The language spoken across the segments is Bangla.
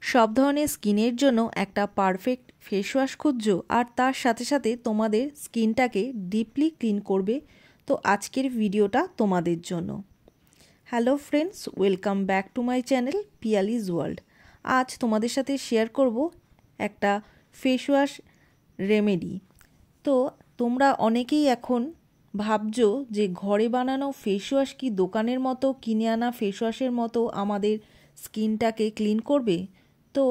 সব ধরনের স্কিনের জন্য একটা পারফেক্ট ফেস ওয়াশ খুঁজছো আর তার সাথে সাথে তোমাদের স্কিনটাকে ডিপলি ক্লিন করবে, তো আজকের ভিডিওটা তোমাদের জন্য। Hello friends, welcome back to my channel Piyali's world. আজ তোমাদের সাথে শেয়ার করব একটা ফেস ওয়াশ রেমেডি। তো তোমরা অনেকেই এখন ভাবছো যে ঘরে বানানো ফেস ওয়াশ কি দোকানের মতো কিনে আনা ফেস ওয়াশের মতো আমাদের স্কিনটাকে ক্লিন করবে। তো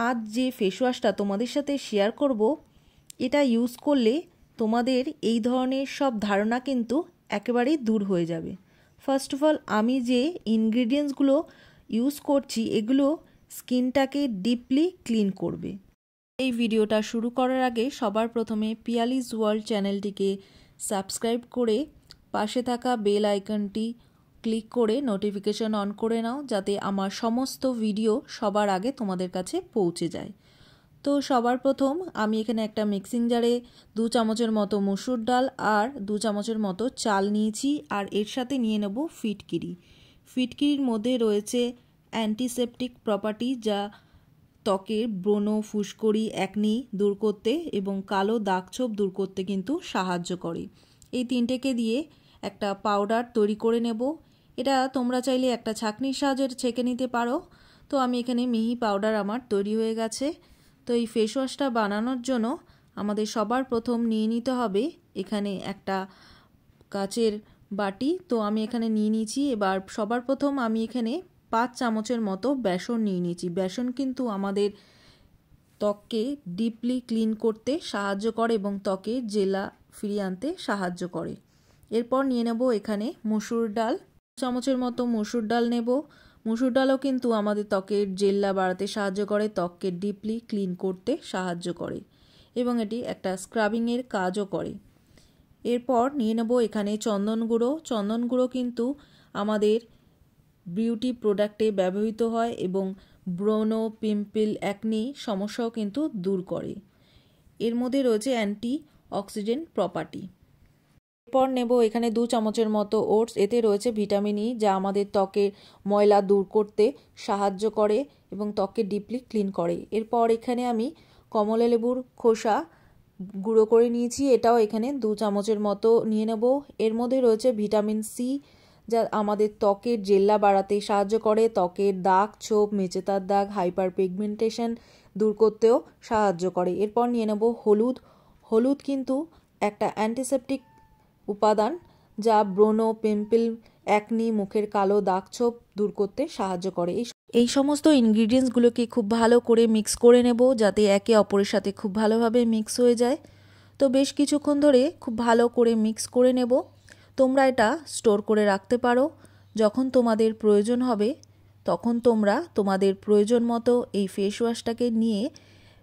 আজ যে ফেস ওয়াশটা তোমাদের সাথে শেয়ার করব, এটা ইউজ করলে তোমাদের এই ধরনের সব ধারণা কিন্তু একেবারেই দূর হয়ে যাবে। ফার্স্ট অফ অল, আমি যে ইনগ্রিডিয়েন্টসগুলো ইউজ করছি এগুলো স্কিনটাকে ডিপলি ক্লিন করবে। এই ভিডিওটা শুরু করার আগে সবার প্রথমে পিয়ালিজ ওয়ার্ল্ড চ্যানেলটিকে সাবস্ক্রাইব করে পাশে থাকা বেল আইকনটি ক্লিক করে নোটিফিকেশন অন করে নাও, যাতে আমার সমস্ত ভিডিও সবার আগে তোমাদের কাছে পৌঁছে যায়। তো সবার প্রথম আমি এখানে একটা মিক্সিং জারে 2 চামচের মতো মসুর ডাল আর 2 চামচের মতো চাল নিয়েছি, আর এর সাথে নিয়ে নেব ফিটকিরি। ফিটকিরির মধ্যে রয়েছে অ্যান্টিসেপটিক প্রপার্টি, যা ত্বকের ব্রণ, ফুসকুড়ি, একনি দূর করতে এবং কালো দাগছোপ দূর করতে কিন্তু সাহায্য করে। এই তিনটেকে দিয়ে একটা পাউডার তৈরি করে নেব। এটা তোমরা চাইলে একটা ছাঁকনির সাহায্যে ছেঁকে নিতে পারো। তো আমি এখানে মিহি পাউডার আমার তৈরি হয়ে গেছে। তো এই ফেস ওয়াশটা বানানোর জন্য আমাদের সবার প্রথম নিয়ে নিতে হবে এখানে একটা কাচের বাটি। তো আমি এখানে নিয়ে নিয়েছি। এবার সবার প্রথম আমি এখানে 5 চামচের মতো বেসন নিয়ে নিয়েছি। বেসন কিন্তু আমাদের ত্বককে ডিপলি ক্লিন করতে সাহায্য করে এবং ত্বকে জেলা ফিরিয়ে আনতে সাহায্য করে। এরপর নিয়ে নেব এখানে মসুর ডাল। 2 চামচের মতো মসুর ডাল নেব। মসুর ডালও কিন্তু আমাদের ত্বকের জেল্লা বাড়াতে সাহায্য করে, ত্বককে ডিপলি ক্লিন করতে সাহায্য করে এবং এটি একটা স্ক্রাবিংয়ের কাজও করে। এরপর নিয়ে নেব এখানে চন্দন গুঁড়ো। চন্দন গুঁড়ো কিন্তু আমাদের বিউটি প্রোডাক্টে ব্যবহৃত হয় এবং ব্রণ, পিম্পল, অ্যাকনি সমস্যাও কিন্তু দূর করে। এর মধ্যে রয়েছে অ্যান্টি অক্সিডেন্ট প্রপার্টি। এরপর নেব এখানে 2 চামচের মতো ওটস। এতে রয়েছে ভিটামিন ই, যা আমাদের ত্বকের ময়লা দূর করতে সাহায্য করে এবং ত্বককে ডিপলি ক্লিন করে। এরপর এখানে আমি কমলা লেবুর খোসা গুঁড়ো করে নিয়েছি, এটাও এখানে 2 চামচের মতো নিয়ে নেব। এর মধ্যে রয়েছে ভিটামিন সি, যা আমাদের ত্বকের জেল্লা বাড়াতে সাহায্য করে, ত্বকের দাগ ছোপ, মেচেদার দাগ, হাইপার পিগমেন্টেশন দূর করতেও সাহায্য করে। এরপর নিয়ে নেব হলুদ। হলুদ কিন্তু একটা অ্যান্টিসেপটিক উপাদান, যা ব্রণ, পিম্পল, অ্যাকনি, মুখের কালো দাগ ছোপ দূর করতে সাহায্য করে। এই সমস্ত ইনগ্রিডিয়েন্টসগুলোকে খুব ভালো করে মিক্স করে নেব, যাতে একে অপরের সাথে খুব ভালোভাবে মিক্স হয়ে যায়। তো বেশ কিছুক্ষণ ধরে খুব ভালো করে মিক্স করে নেব। তোমরা এটা স্টোর করে রাখতে পারো। যখন তোমাদের প্রয়োজন হবে তখন তোমরা তোমাদের প্রয়োজন মতো এই ফেস ওয়াশটাকে নিয়ে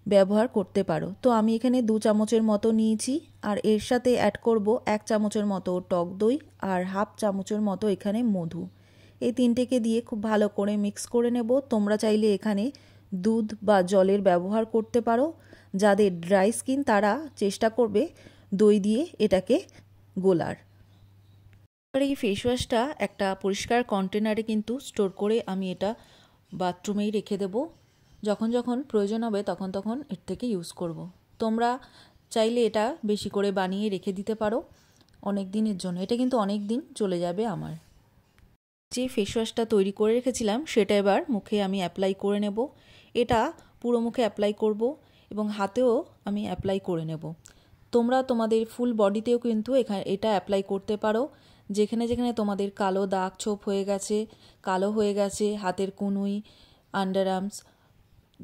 ব্যবহার করতে পারো। তো আমি এখানে 2 চামচের মতো নিয়েছি, আর এর সাথে অ্যাড করব 1 চামচের মতো টক দই আর 1/2 চামচের মতো এখানে মধু। এই তিনটেকে দিয়ে খুব ভালো করে মিক্স করে নেব। তোমরা চাইলে এখানে দুধ বা জলের ব্যবহার করতে পারো। যাদের ড্রাই স্কিন তারা চেষ্টা করবে দই দিয়ে এটাকে গোলার। এবার এই ফেস ওয়াশটা একটা পরিষ্কার কন্টেনারে কিন্তু স্টোর করে আমি এটা বাথরুমেই রেখে দেব। যখন যখন প্রয়োজন হবে তখন তখন এর থেকে ইউজ করব। তোমরা চাইলে এটা বেশি করে বানিয়ে রেখে দিতে পারো অনেক দিনের জন্য। এটা কিন্তু অনেক দিন চলে যাবে আমার। যে ফেস ওয়াশটা তৈরি করে রেখেছিলাম সেটা এবার মুখে আমি অ্যাপ্লাই করে নেব। এটা পুরো মুখে অ্যাপ্লাই করব এবং হাতেও আমি অ্যাপ্লাই করে নেব। তোমরা তোমাদের ফুল বডিতেও কিন্তু এটা অ্যাপ্লাই করতে পারো। যেখানে যেখানে তোমাদের কালো দাগ ছোপ হয়ে গেছে, কালো হয়ে গেছে, হাতের কনুই, আন্ডার আর্মস,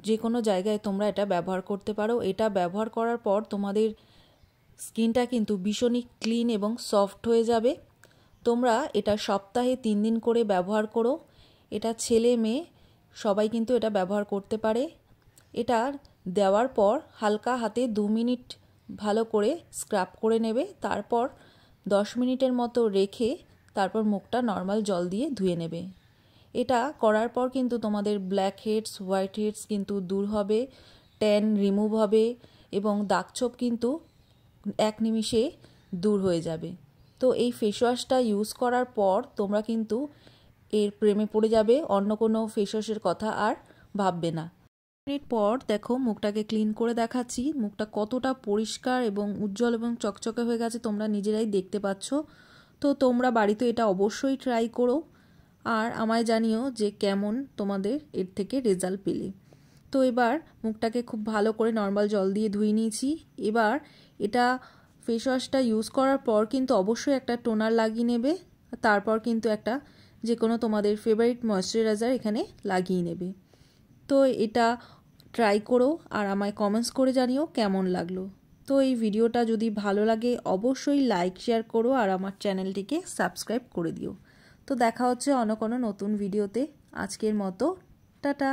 যে কোনো জায়গায় তোমরা এটা ব্যবহার করতে পারো। এটা ব্যবহার করার পর তোমাদের স্কিনটা কিন্তু ভীষণই ক্লিন এবং সফট হয়ে যাবে। তোমরা এটা সপ্তাহে 3 দিন করে ব্যবহার করো। এটা ছেলে মেয়ে সবাই কিন্তু এটা ব্যবহার করতে পারে। এটা দেওয়ার পর হালকা হাতে 2 মিনিট ভালো করে স্ক্রাব করে নেবে। তারপর 10 মিনিটের মতো রেখে তারপর মুখটা নর্মাল জল দিয়ে ধুয়ে নেবে। এটা করার পর কিন্তু তোমাদের ব্ল্যাক হেডস, হোয়াইট হেডস কিন্তু দূর হবে, ট্যান রিমুভ হবে এবং দাগছোপ কিন্তু এক নিমিষে দূর হয়ে যাবে। তো এই ফেস ওয়াশটা ইউজ করার পর তোমরা কিন্তু এর প্রেমে পড়ে যাবে, অন্য কোনো ফেস ওয়াশের কথা আর ভাববে না। মিনিট পর দেখো মুখটাকে ক্লিন করে দেখাচ্ছি। মুখটা কতটা পরিষ্কার এবং উজ্জ্বল এবং চকচকে হয়ে গেছে তোমরা নিজেরাই দেখতে পাচ্ছ। তো তোমরা বাড়িতে এটা অবশ্যই ট্রাই করো আর আমায় জানিও যে কেমন তোমাদের এর থেকে রেজাল্ট পেলে। তো এবার মুখটাকে খুব ভালো করে নর্মাল জল দিয়ে ধুয়ে নিয়েছি। এবার এটা ফেস ওয়াশটা ইউজ করার পর কিন্তু অবশ্যই একটা টোনার লাগিয়ে নেবে, তারপর কিন্তু একটা যে কোনো তোমাদের ফেভারিট ময়েশ্চারাইজার এখানে লাগিয়ে নেবে। তো এটা ট্রাই করো আর আমায় কমেন্টস করে জানিও কেমন লাগলো। তো এই ভিডিওটা যদি ভালো লাগে অবশ্যই লাইক শেয়ার করো আর আমার চ্যানেলটিকে সাবস্ক্রাইব করে দিও। তো দেখা হচ্ছে অন্য কোনো নতুন ভিডিওতে। আজকের মতো টাটা।